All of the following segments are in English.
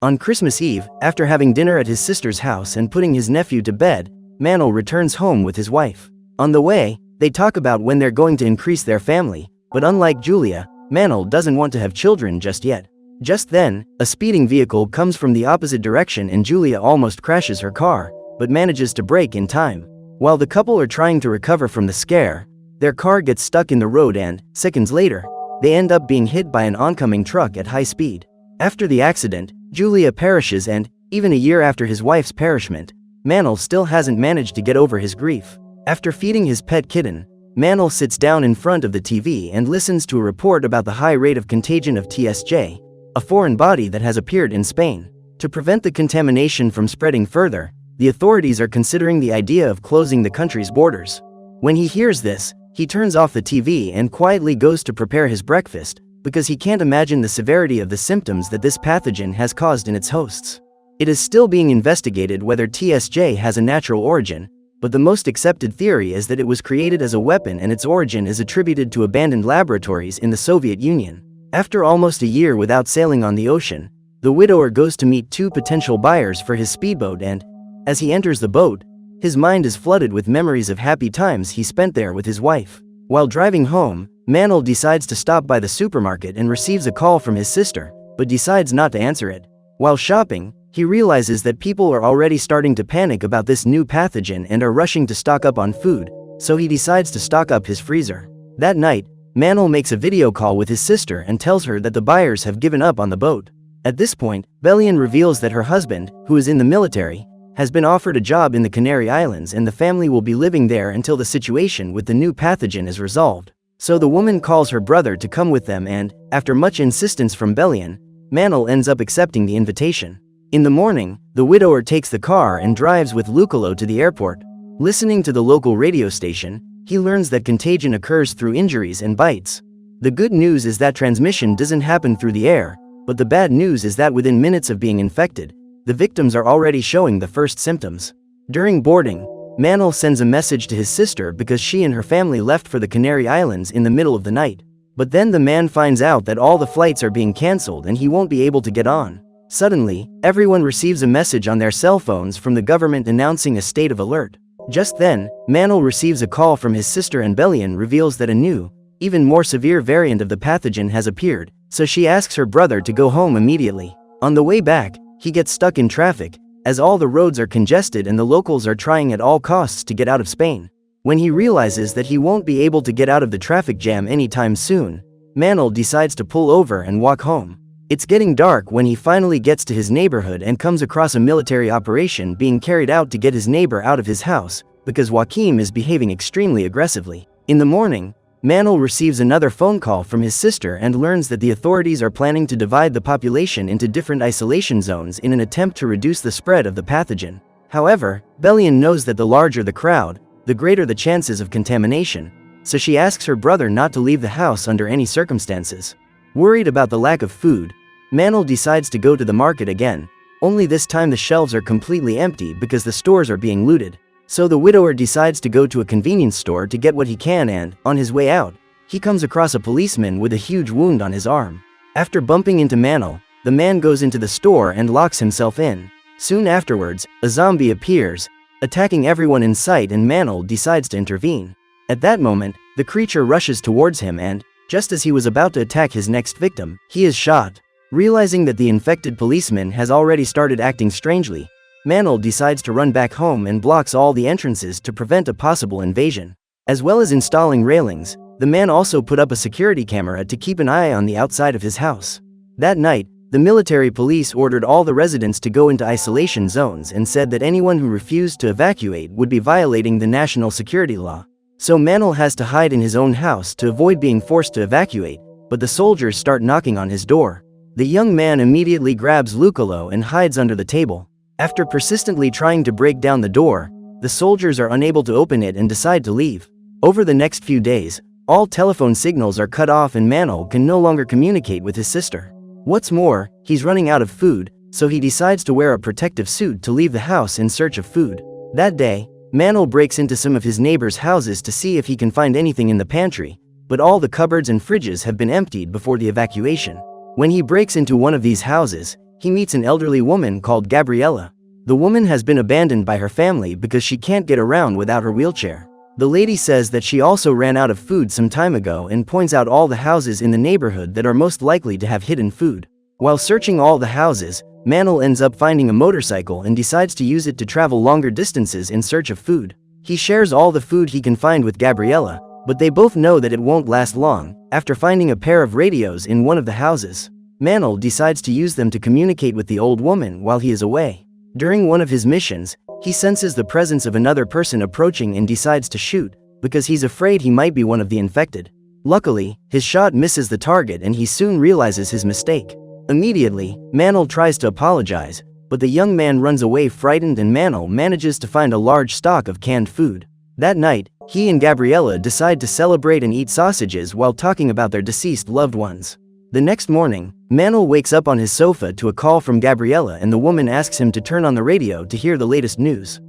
On Christmas Eve, after having dinner at his sister's house and putting his nephew to bed, Manel returns home with his wife. On the way, they talk about when they're going to increase their family, but unlike Julia, Manel doesn't want to have children just yet. Just then, a speeding vehicle comes from the opposite direction and Julia almost crashes her car, but manages to brake in time. While the couple are trying to recover from the scare, their car gets stuck in the road and, seconds later, they end up being hit by an oncoming truck at high speed. After the accident, Julia perishes and, even a year after his wife's perishment, Manel still hasn't managed to get over his grief. After feeding his pet kitten, Manel sits down in front of the TV and listens to a report about the high rate of contagion of TSJ, a foreign body that has appeared in Spain. To prevent the contamination from spreading further, the authorities are considering the idea of closing the country's borders. When he hears this, he turns off the TV and quietly goes to prepare his breakfast, because he can't imagine the severity of the symptoms that this pathogen has caused in its hosts. It is still being investigated whether TSJ has a natural origin, but the most accepted theory is that it was created as a weapon and its origin is attributed to abandoned laboratories in the Soviet Union. After almost a year without sailing on the ocean, the widower goes to meet two potential buyers for his speedboat and, as he enters the boat, his mind is flooded with memories of happy times he spent there with his wife. While driving home, Manel decides to stop by the supermarket and receives a call from his sister, but decides not to answer it. While shopping, he realizes that people are already starting to panic about this new pathogen and are rushing to stock up on food, so he decides to stock up his freezer. That night, Manel makes a video call with his sister and tells her that the buyers have given up on the boat. At this point, Belian reveals that her husband, who is in the military, has been offered a job in the Canary Islands and the family will be living there until the situation with the new pathogen is resolved. So the woman calls her brother to come with them and, after much insistence from Belian, Manel ends up accepting the invitation. In the morning, the widower takes the car and drives with Lucolo to the airport. Listening to the local radio station, he learns that contagion occurs through injuries and bites. The good news is that transmission doesn't happen through the air, but the bad news is that within minutes of being infected, the victims are already showing the first symptoms. During boarding, Manel sends a message to his sister because she and her family left for the Canary Islands in the middle of the night. But then the man finds out that all the flights are being cancelled and he won't be able to get on. Suddenly, everyone receives a message on their cell phones from the government announcing a state of alert. Just then, Manel receives a call from his sister and Belian reveals that a new, even more severe variant of the pathogen has appeared, so she asks her brother to go home immediately. On the way back, he gets stuck in traffic, as all the roads are congested and the locals are trying at all costs to get out of Spain. When he realizes that he won't be able to get out of the traffic jam anytime soon, Manel decides to pull over and walk home. It's getting dark when he finally gets to his neighborhood and comes across a military operation being carried out to get his neighbor out of his house, because Joaquim is behaving extremely aggressively. In the morning, Manel receives another phone call from his sister and learns that the authorities are planning to divide the population into different isolation zones in an attempt to reduce the spread of the pathogen. However, Belian knows that the larger the crowd, the greater the chances of contamination, so she asks her brother not to leave the house under any circumstances. Worried about the lack of food, Manel decides to go to the market again, only this time the shelves are completely empty because the stores are being looted. So the widower decides to go to a convenience store to get what he can and, on his way out, he comes across a policeman with a huge wound on his arm. After bumping into Manel, the man goes into the store and locks himself in. Soon afterwards, a zombie appears, attacking everyone in sight and Manel decides to intervene. At that moment, the creature rushes towards him and, just as he was about to attack his next victim, he is shot. Realizing that the infected policeman has already started acting strangely, Manel decides to run back home and blocks all the entrances to prevent a possible invasion. As well as installing railings, the man also put up a security camera to keep an eye on the outside of his house. That night, the military police ordered all the residents to go into isolation zones and said that anyone who refused to evacuate would be violating the national security law. So Manel has to hide in his own house to avoid being forced to evacuate, but the soldiers start knocking on his door. The young man immediately grabs Lucolo and hides under the table. After persistently trying to break down the door, the soldiers are unable to open it and decide to leave. Over the next few days, all telephone signals are cut off and Manel can no longer communicate with his sister. What's more, he's running out of food, so he decides to wear a protective suit to leave the house in search of food. That day, Manel breaks into some of his neighbors' houses to see if he can find anything in the pantry, but all the cupboards and fridges have been emptied before the evacuation. When he breaks into one of these houses, he meets an elderly woman called Gabriella. The woman has been abandoned by her family because she can't get around without her wheelchair. The lady says that she also ran out of food some time ago and points out all the houses in the neighborhood that are most likely to have hidden food. While searching all the houses, Manel ends up finding a motorcycle and decides to use it to travel longer distances in search of food. He shares all the food he can find with Gabriella, but they both know that it won't last long. After finding a pair of radios in one of the houses, Manel decides to use them to communicate with the old woman while he is away. During one of his missions, he senses the presence of another person approaching and decides to shoot, because he's afraid he might be one of the infected. Luckily, his shot misses the target and he soon realizes his mistake. Immediately, Manel tries to apologize, but the young man runs away frightened and Manel manages to find a large stock of canned food. That night, he and Gabriella decide to celebrate and eat sausages while talking about their deceased loved ones. The next morning, Manel wakes up on his sofa to a call from Gabriella and the woman asks him to turn on the radio to hear the latest news.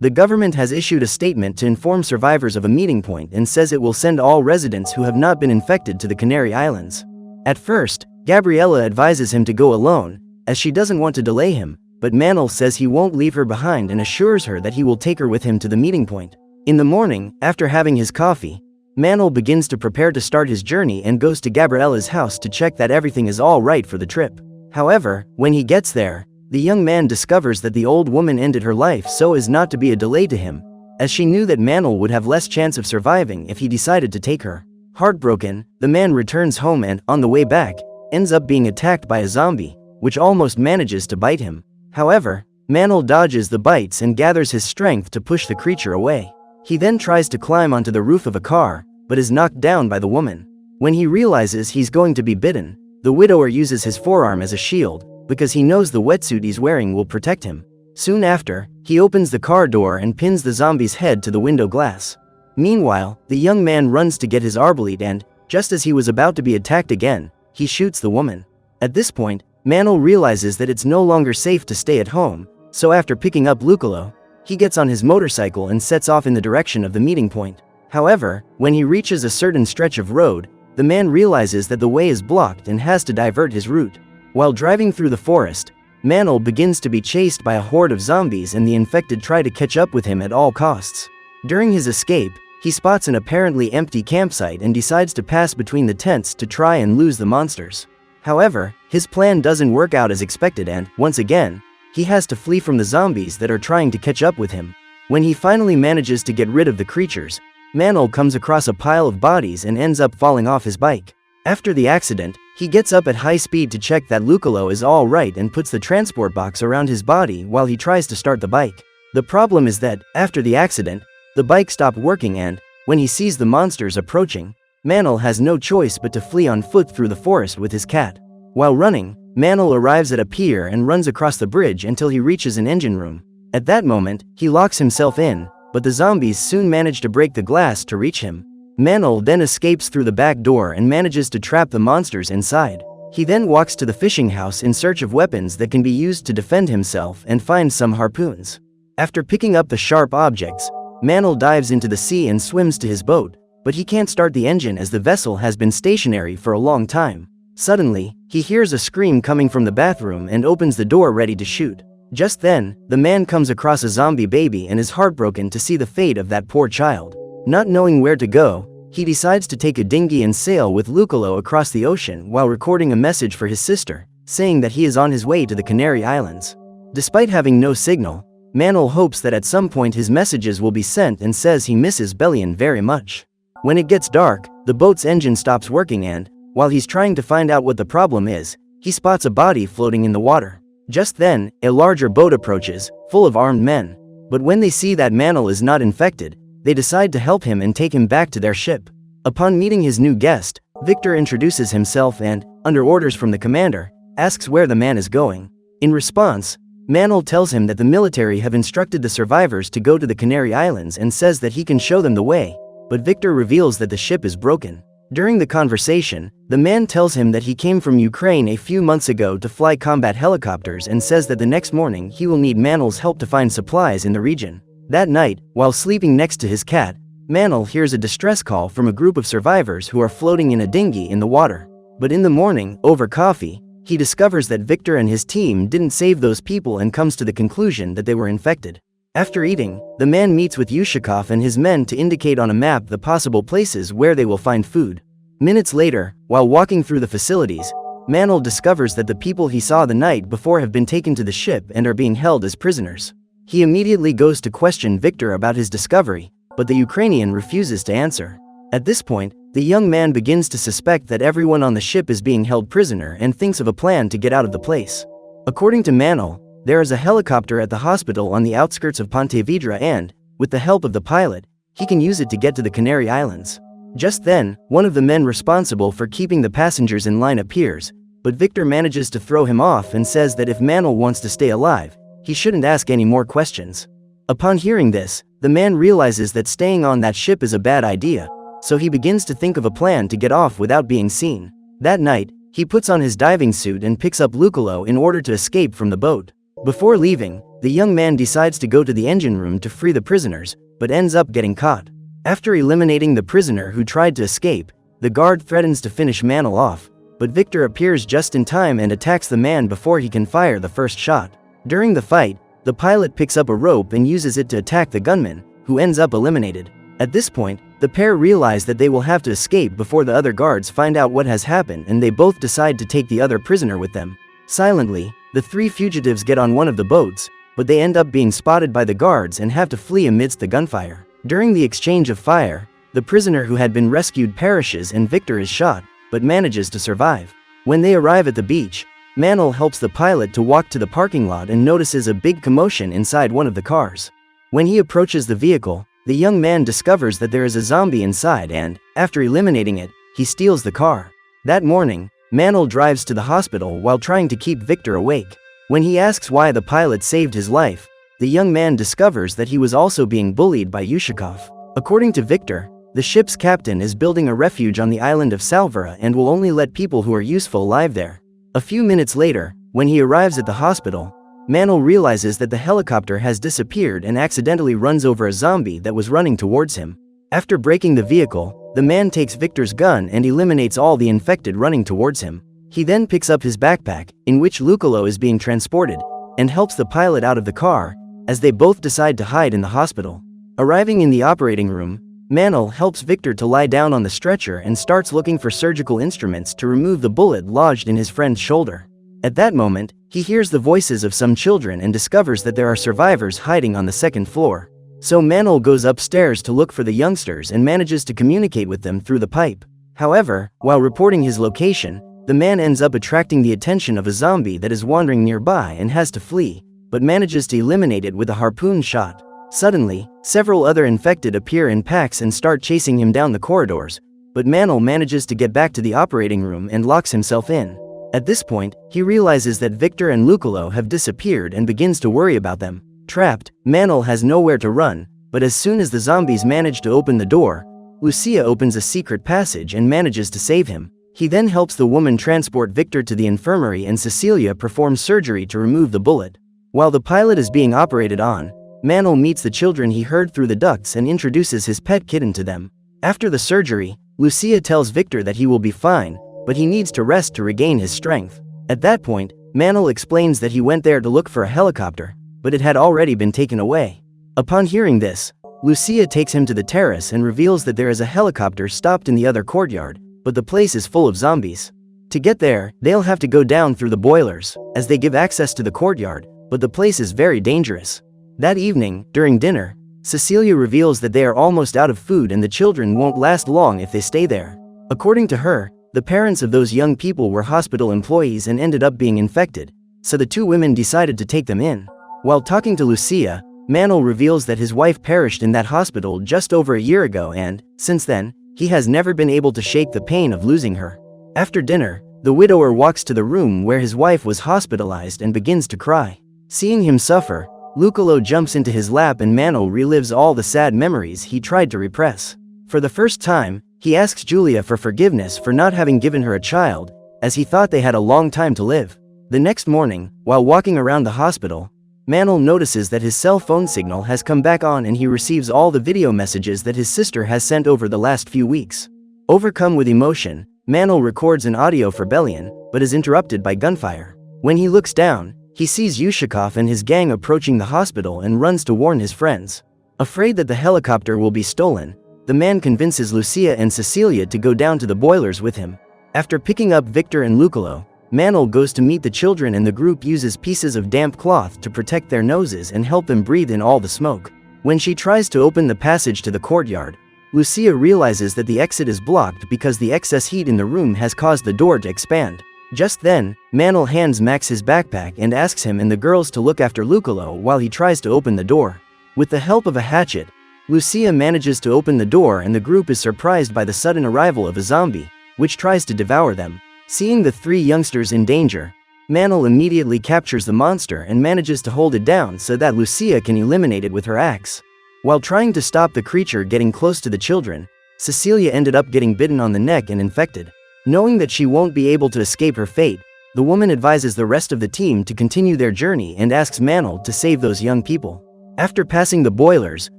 The government has issued a statement to inform survivors of a meeting point and says it will send all residents who have not been infected to the Canary Islands. At first, Gabriella advises him to go alone, as she doesn't want to delay him, but Manel says he won't leave her behind and assures her that he will take her with him to the meeting point. In the morning, after having his coffee, Manel begins to prepare to start his journey and goes to Gabriella's house to check that everything is all right for the trip. However, when he gets there, the young man discovers that the old woman ended her life so as not to be a delay to him, as she knew that Manel would have less chance of surviving if he decided to take her. Heartbroken, the man returns home and, on the way back, ends up being attacked by a zombie, which almost manages to bite him. However, Manel dodges the bites and gathers his strength to push the creature away. He then tries to climb onto the roof of a car, but is knocked down by the woman. When he realizes he's going to be bitten, the widower uses his forearm as a shield, because he knows the wetsuit he's wearing will protect him. Soon after, he opens the car door and pins the zombie's head to the window glass. Meanwhile, the young man runs to get his arbalete and, just as he was about to be attacked again, he shoots the woman. At this point, Manel realizes that it's no longer safe to stay at home, so after picking up Lucolo, he gets on his motorcycle and sets off in the direction of the meeting point. However, when he reaches a certain stretch of road, the man realizes that the way is blocked and has to divert his route. While driving through the forest, Manel begins to be chased by a horde of zombies and the infected try to catch up with him at all costs. During his escape, he spots an apparently empty campsite and decides to pass between the tents to try and lose the monsters. However, his plan doesn't work out as expected and, once again, he has to flee from the zombies that are trying to catch up with him. When he finally manages to get rid of the creatures, Manel comes across a pile of bodies and ends up falling off his bike. After the accident, he gets up at high speed to check that Lucolo is all right and puts the transport box around his body while he tries to start the bike. The problem is that, after the accident, the bike stopped working and, when he sees the monsters approaching, Manel has no choice but to flee on foot through the forest with his cat. While running, Manel arrives at a pier and runs across the bridge until he reaches an engine room. At that moment, he locks himself in, but the zombies soon manage to break the glass to reach him. Manel then escapes through the back door and manages to trap the monsters inside. He then walks to the fishing house in search of weapons that can be used to defend himself and finds some harpoons. After picking up the sharp objects, Manel dives into the sea and swims to his boat, but he can't start the engine as the vessel has been stationary for a long time. Suddenly, he hears a scream coming from the bathroom and opens the door ready to shoot. Just then, the man comes across a zombie baby and is heartbroken to see the fate of that poor child. Not knowing where to go, he decides to take a dinghy and sail with Lucolo across the ocean while recording a message for his sister, saying that he is on his way to the Canary Islands. Despite having no signal, Manel hopes that at some point his messages will be sent and says he misses Bellion very much. When it gets dark, the boat's engine stops working and, while he's trying to find out what the problem is, he spots a body floating in the water. Just then, a larger boat approaches, full of armed men. But when they see that Manel is not infected, they decide to help him and take him back to their ship. Upon meeting his new guest, Victor introduces himself and, under orders from the commander, asks where the man is going. In response, Manel tells him that the military have instructed the survivors to go to the Canary Islands and says that he can show them the way, but Victor reveals that the ship is broken. During the conversation, the man tells him that he came from Ukraine a few months ago to fly combat helicopters and says that the next morning he will need Manel's help to find supplies in the region. That night, while sleeping next to his cat, Manel hears a distress call from a group of survivors who are floating in a dinghy in the water. But in the morning, over coffee, he discovers that Victor and his team didn't save those people and comes to the conclusion that they were infected. After eating, the man meets with Yushikov and his men to indicate on a map the possible places where they will find food. Minutes later, while walking through the facilities, Manol discovers that the people he saw the night before have been taken to the ship and are being held as prisoners. He immediately goes to question Victor about his discovery, but the Ukrainian refuses to answer. At this point, the young man begins to suspect that everyone on the ship is being held prisoner and thinks of a plan to get out of the place. According to Manol, there is a helicopter at the hospital on the outskirts of Pontevedra and, with the help of the pilot, he can use it to get to the Canary Islands. Just then, one of the men responsible for keeping the passengers in line appears, but Victor manages to throw him off and says that if Manol wants to stay alive, he shouldn't ask any more questions. Upon hearing this, the man realizes that staying on that ship is a bad idea, so he begins to think of a plan to get off without being seen. That night, he puts on his diving suit and picks up Lucolo in order to escape from the boat. Before leaving, the young man decides to go to the engine room to free the prisoners, but ends up getting caught. After eliminating the prisoner who tried to escape, the guard threatens to finish Manol off, but Victor appears just in time and attacks the man before he can fire the first shot. During the fight, the pilot picks up a rope and uses it to attack the gunman, who ends up eliminated. At this point, the pair realize that they will have to escape before the other guards find out what has happened, and they both decide to take the other prisoner with them. Silently, the three fugitives get on one of the boats, but they end up being spotted by the guards and have to flee amidst the gunfire. During the exchange of fire, the prisoner who had been rescued perishes and Victor is shot, but manages to survive. When they arrive at the beach, Manol helps the pilot to walk to the parking lot and notices a big commotion inside one of the cars. When he approaches the vehicle, the young man discovers that there is a zombie inside and, after eliminating it, he steals the car. That morning, Manol drives to the hospital while trying to keep Victor awake. When he asks why the pilot saved his life, the young man discovers that he was also being bullied by Yushikov. According to Victor, the ship's captain is building a refuge on the island of Salvera and will only let people who are useful live there. A few minutes later, when he arrives at the hospital, Manol realizes that the helicopter has disappeared and accidentally runs over a zombie that was running towards him. After breaking the vehicle, the man takes Victor's gun and eliminates all the infected running towards him. He then picks up his backpack, in which Lucolo is being transported, and helps the pilot out of the car, as they both decide to hide in the hospital. Arriving in the operating room, Manol helps Victor to lie down on the stretcher and starts looking for surgical instruments to remove the bullet lodged in his friend's shoulder. At that moment, he hears the voices of some children and discovers that there are survivors hiding on the second floor. So Manol goes upstairs to look for the youngsters and manages to communicate with them through the pipe. However, while reporting his location, the man ends up attracting the attention of a zombie that is wandering nearby and has to flee, but manages to eliminate it with a harpoon shot. Suddenly, several other infected appear in packs and start chasing him down the corridors, but Manol manages to get back to the operating room and locks himself in. At this point, he realizes that Victor and Lucolo have disappeared and begins to worry about them. Trapped, Manol has nowhere to run, but as soon as the zombies manage to open the door, Lucia opens a secret passage and manages to save him. He then helps the woman transport Victor to the infirmary and Cecilia performs surgery to remove the bullet. While the pilot is being operated on, Manol meets the children he heard through the ducts and introduces his pet kitten to them. After the surgery, Lucia tells Victor that he will be fine, but he needs to rest to regain his strength. At that point, Manol explains that he went there to look for a helicopter, but it had already been taken away. Upon hearing this, Lucia takes him to the terrace and reveals that there is a helicopter stopped in the other courtyard, but the place is full of zombies. To get there, they'll have to go down through the boilers, as they give access to the courtyard, but the place is very dangerous. That evening, during dinner, Cecilia reveals that they are almost out of food and the children won't last long if they stay there. According to her, the parents of those young people were hospital employees and ended up being infected, so the two women decided to take them in. While talking to Lucia, Manol reveals that his wife perished in that hospital just over a year ago and, since then, he has never been able to shake the pain of losing her. After dinner, the widower walks to the room where his wife was hospitalized and begins to cry. Seeing him suffer, Lucolo jumps into his lap and Manol relives all the sad memories he tried to repress. For the first time, he asks Julia for forgiveness for not having given her a child, as he thought they had a long time to live. The next morning, while walking around the hospital, Manol notices that his cell phone signal has come back on and he receives all the video messages that his sister has sent over the last few weeks. Overcome with emotion, Manol records an audio for Belian, but is interrupted by gunfire. When he looks down, he sees Yushikov and his gang approaching the hospital and runs to warn his friends. Afraid that the helicopter will be stolen, the man convinces Lucia and Cecilia to go down to the boilers with him. After picking up Victor and Lucolo, Manuel goes to meet the children and the group uses pieces of damp cloth to protect their noses and help them breathe in all the smoke. When she tries to open the passage to the courtyard, Lucia realizes that the exit is blocked because the excess heat in the room has caused the door to expand. Just then, Manuel hands Max his backpack and asks him and the girls to look after Lucolo while he tries to open the door. With the help of a hatchet, Lucia manages to open the door and the group is surprised by the sudden arrival of a zombie, which tries to devour them. Seeing the three youngsters in danger, Manuel immediately captures the monster and manages to hold it down so that Lucia can eliminate it with her axe. While trying to stop the creature getting close to the children, Cecilia ended up getting bitten on the neck and infected. Knowing that she won't be able to escape her fate, the woman advises the rest of the team to continue their journey and asks Manuel to save those young people. After passing the boilers,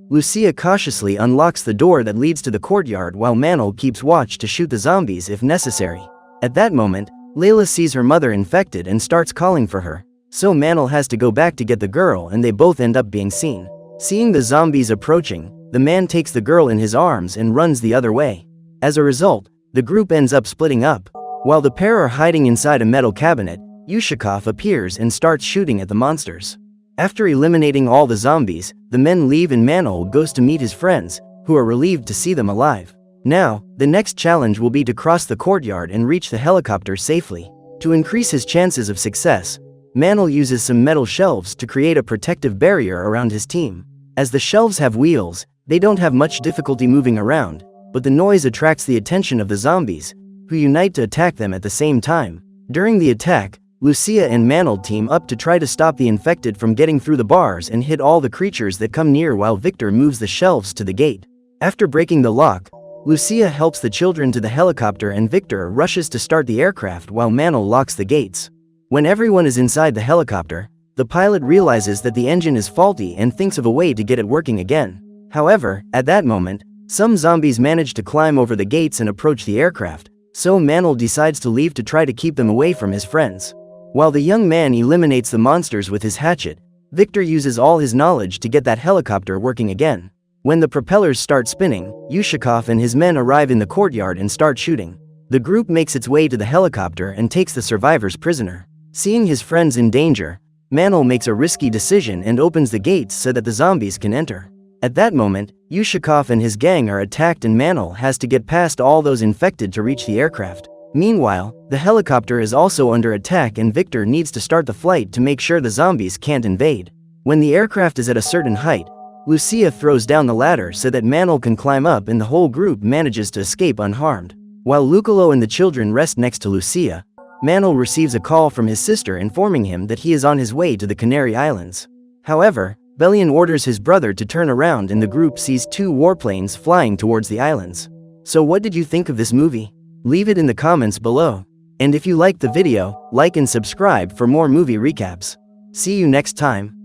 Lucia cautiously unlocks the door that leads to the courtyard while Manuel keeps watch to shoot the zombies if necessary. At that moment, Layla sees her mother infected and starts calling for her, so Manuel has to go back to get the girl and they both end up being seen. Seeing the zombies approaching, the man takes the girl in his arms and runs the other way. As a result, the group ends up splitting up. While the pair are hiding inside a metal cabinet, Yushikov appears and starts shooting at the monsters. After eliminating all the zombies, the men leave and Manuel goes to meet his friends, who are relieved to see them alive. Now, the next challenge will be to cross the courtyard and reach the helicopter safely. To increase his chances of success, Manuel uses some metal shelves to create a protective barrier around his team. As the shelves have wheels, they don't have much difficulty moving around, but the noise attracts the attention of the zombies, who unite to attack them at the same time. During the attack, Lucia and Manuel team up to try to stop the infected from getting through the bars and hit all the creatures that come near while Victor moves the shelves to the gate. After breaking the lock, Lucia helps the children to the helicopter and Victor rushes to start the aircraft while Manuel locks the gates. When everyone is inside the helicopter, the pilot realizes that the engine is faulty and thinks of a way to get it working again. However, at that moment, some zombies manage to climb over the gates and approach the aircraft, so Manuel decides to leave to try to keep them away from his friends. While the young man eliminates the monsters with his hatchet, Victor uses all his knowledge to get that helicopter working again. When the propellers start spinning, Yushikov and his men arrive in the courtyard and start shooting. The group makes its way to the helicopter and takes the survivors prisoner. Seeing his friends in danger, Manuel makes a risky decision and opens the gates so that the zombies can enter. At that moment, Yushikov and his gang are attacked and Manuel has to get past all those infected to reach the aircraft. Meanwhile, the helicopter is also under attack and Victor needs to start the flight to make sure the zombies can't invade. When the aircraft is at a certain height, Lucia throws down the ladder so that Manuel can climb up and the whole group manages to escape unharmed. While Lucolo and the children rest next to Lucia, Manuel receives a call from his sister informing him that he is on his way to the Canary Islands. However, Belian orders his brother to turn around and the group sees two warplanes flying towards the islands. So what did you think of this movie? Leave it in the comments below. And if you liked the video, like and subscribe for more movie recaps. See you next time.